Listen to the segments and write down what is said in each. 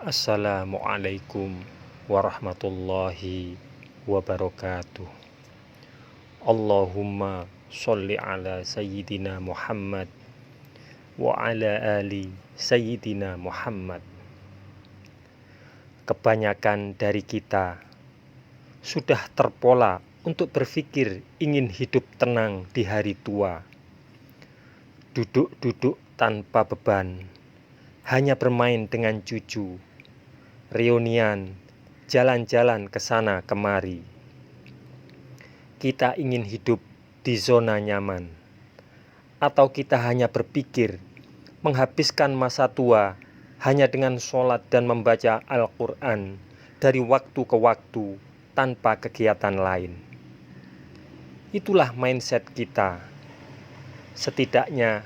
Assalamualaikum warahmatullahi wabarakatuh. Allahumma sholli ala Sayyidina Muhammad wa ala ali Sayyidina Muhammad. Kebanyakan dari kita sudah terpola untuk berpikir ingin hidup tenang di hari tua. Duduk-duduk tanpa beban, hanya bermain dengan cucu, reunian, jalan-jalan ke sana kemari. Kita ingin hidup di zona nyaman, atau kita hanya berpikir menghabiskan masa tua hanya dengan sholat dan membaca Al-Quran dari waktu ke waktu tanpa kegiatan lain. Itulah mindset kita. Setidaknya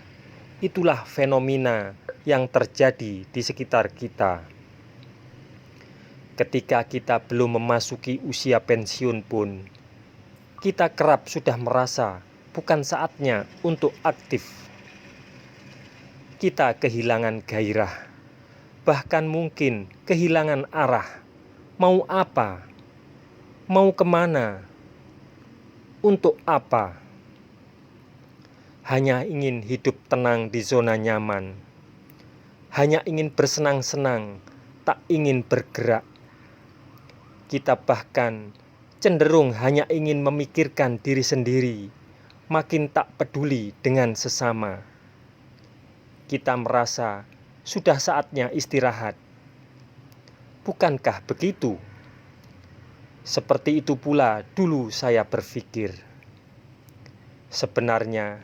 itulah fenomena yang terjadi di sekitar kita. Ketika kita belum memasuki usia pensiun pun, kita kerap sudah merasa bukan saatnya untuk aktif. Kita kehilangan gairah, bahkan mungkin kehilangan arah. Mau apa? Mau kemana? Untuk apa? Hanya ingin hidup tenang di zona nyaman. Hanya ingin bersenang-senang, tak ingin bergerak. Kita bahkan cenderung hanya ingin memikirkan diri sendiri, makin tak peduli dengan sesama. Kita merasa sudah saatnya istirahat. Bukankah begitu? Seperti itu pula dulu saya berpikir. Sebenarnya,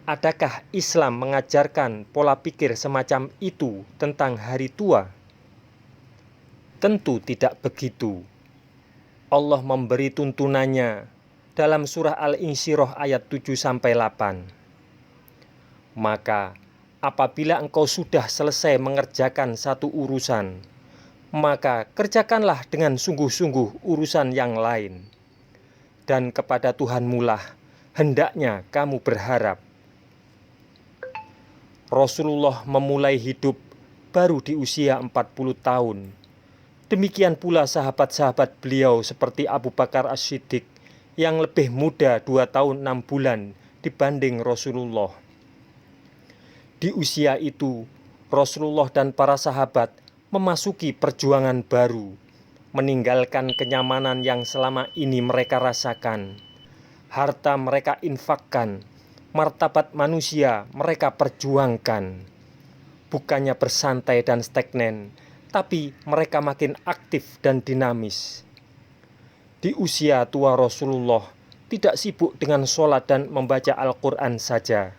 adakah Islam mengajarkan pola pikir semacam itu tentang hari tua? Tentu tidak begitu. Allah memberi tuntunannya dalam surah Al-Insyirah ayat 7-8. Maka apabila engkau sudah selesai mengerjakan satu urusan, maka kerjakanlah dengan sungguh-sungguh urusan yang lain. Dan kepada Tuhanmulah hendaknya kamu berharap. Rasulullah memulai hidup baru di usia 40 tahun. Demikian pula sahabat-sahabat beliau seperti Abu Bakar As-Siddiq yang lebih muda 2 tahun 6 bulan dibanding Rasulullah. Di usia itu, Rasulullah dan para sahabat memasuki perjuangan baru, meninggalkan kenyamanan yang selama ini mereka rasakan. Harta mereka infakkan, martabat manusia mereka perjuangkan. Bukannya bersantai dan stagnan, tapi mereka makin aktif dan dinamis. Di usia tua Rasulullah tidak sibuk dengan sholat dan membaca Al-Quran saja.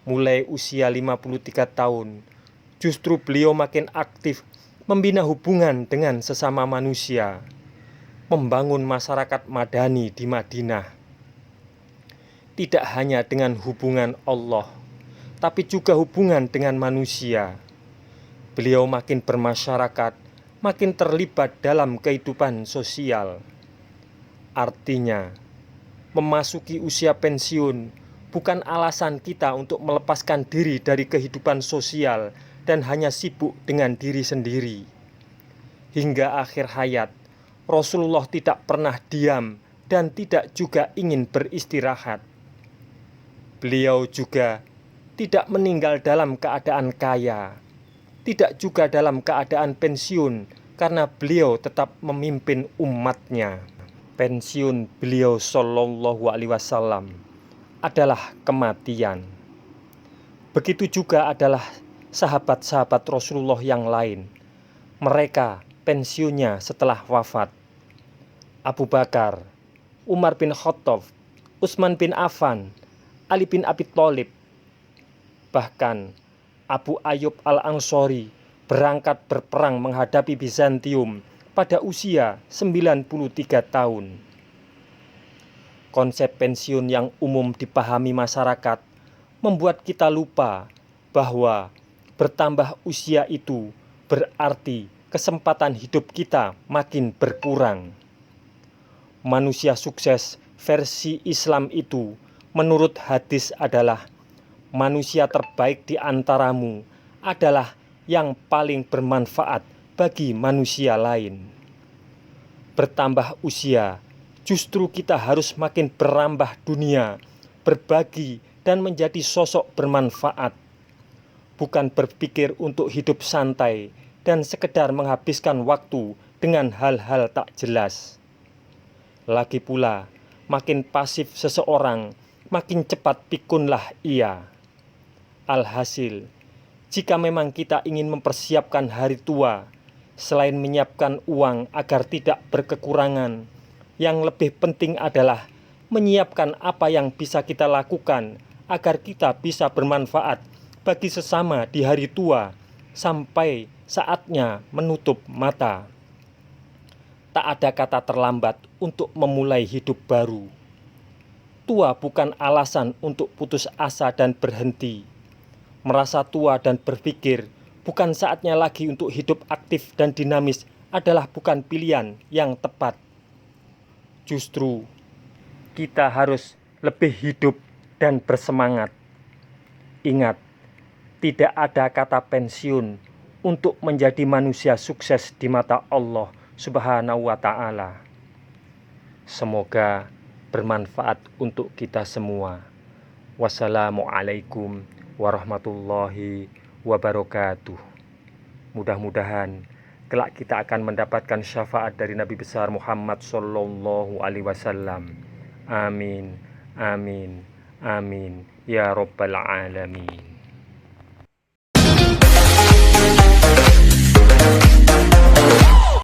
Mulai usia 53 tahun, justru beliau makin aktif membina hubungan dengan sesama manusia, membangun masyarakat madani di Madinah. Tidak hanya dengan hubungan Allah, tapi juga hubungan dengan manusia. Beliau makin bermasyarakat, makin terlibat dalam kehidupan sosial. Artinya, memasuki usia pensiun bukan alasan kita untuk melepaskan diri dari kehidupan sosial dan hanya sibuk dengan diri sendiri. Hingga akhir hayat, Rasulullah tidak pernah diam dan tidak juga ingin beristirahat. Beliau juga tidak meninggal dalam keadaan kaya, tidak juga dalam keadaan pensiun, karena beliau tetap memimpin umatnya. Pensiun beliau Shallallahu Alaihi Wasallam adalah kematian. Begitu juga adalah sahabat-sahabat Rasulullah yang lain. Mereka pensiunnya setelah wafat. Abu Bakar, Umar bin Khattab, Utsman bin Affan, Ali bin Abi Thalib, bahkan Abu Ayyub Al-Ansori berangkat berperang menghadapi Bizantium pada usia 93 tahun. Konsep pensiun yang umum dipahami masyarakat membuat kita lupa bahwa bertambah usia itu berarti kesempatan hidup kita makin berkurang. Manusia sukses versi Islam itu menurut hadis adalah manusia terbaik di antaramu adalah yang paling bermanfaat bagi manusia lain. Bertambah usia, justru kita harus makin berambah dunia, berbagi, dan menjadi sosok bermanfaat. Bukan berpikir untuk hidup santai dan sekedar menghabiskan waktu dengan hal-hal tak jelas. Lagi pula, makin pasif seseorang, makin cepat pikunlah ia. Alhasil, jika memang kita ingin mempersiapkan hari tua, selain menyiapkan uang agar tidak berkekurangan, yang lebih penting adalah menyiapkan apa yang bisa kita lakukan agar kita bisa bermanfaat bagi sesama di hari tua sampai saatnya menutup mata. Tak ada kata terlambat untuk memulai hidup baru. Tua bukan alasan untuk putus asa dan berhenti. Merasa tua dan berpikir bukan saatnya lagi untuk hidup aktif dan dinamis adalah bukan pilihan yang tepat. Justru kita harus lebih hidup dan bersemangat. Ingat, tidak ada kata pensiun untuk menjadi manusia sukses di mata Allah Subhanahu wa Ta'ala. Semoga bermanfaat untuk kita semua. Wassalamualaikum warahmatullahi wabarakatuh. Mudah-mudahan kelak kita akan mendapatkan syafaat dari Nabi besar Muhammad sallallahu alaihi wasallam. Amin, amin, amin ya rabbal alamin.